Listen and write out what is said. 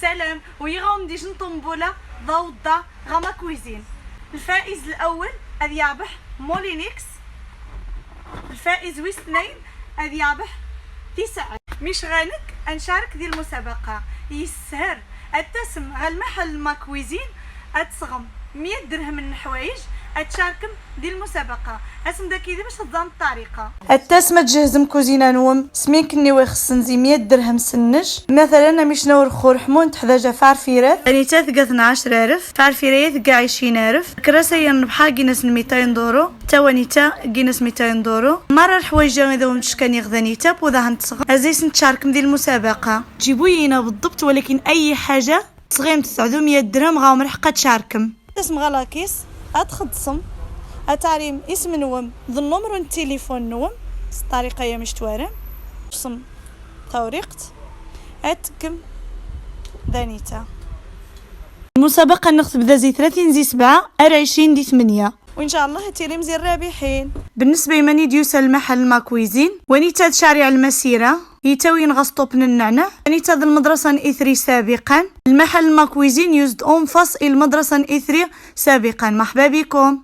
سلام ويغاوم دي جن طنبولة ضوضة غاما كويزين. الفائز الأول أذ يابح مولينيكس. الفائز واثنين أذ يابح 9. مش غانك أنشارك دي المسابقة يسهر التسم غالمحل ماكويزين أتصغم 100 درهم من الحوايج أتشاركم دي المسابقة. اسم داكي دي باش تضام الطريقة التسمة تجهزم كوزينة نوم سمين كني ويخصن زي 100 درهم سنج مثلا مش نور خور حمون تحداجة فارفيرات يعني تاثقة 12 عرف فارفيرات قاع 20 عرف كراسة ينبحا جينس 200 دورو توانيتا جينس 200 دورو مرة الحوايجة إذا ومتشكاني غذانيتا بوذا هنتصغم أزيس نتشاركم دي المسابقة جيبوينا بالضبط ولكن أي حاجة صغيم 900 درهم غاوم رحقة تشاركم. اسم غلاكيس أتخدصم أتعلم اسم نوم ذو النمر التليفون نوم الطريقة هي مشتوارة صم توريقت أتكم دانيتا. المسابقة نختب ذا زي 30 زي 7 20 دي 8 وإن شاء الله هتيريم زي الرابحين. بالنسبة يماني ديوس المحل ماكويزين ونيتا شارع المسيرة يتوي نغسطوبن النعنع نيتا ذا المدرسة إثري سابقا المحل ماكويزين يوزد أنفص المدرسة إثري سابقا. مرحبا بكم.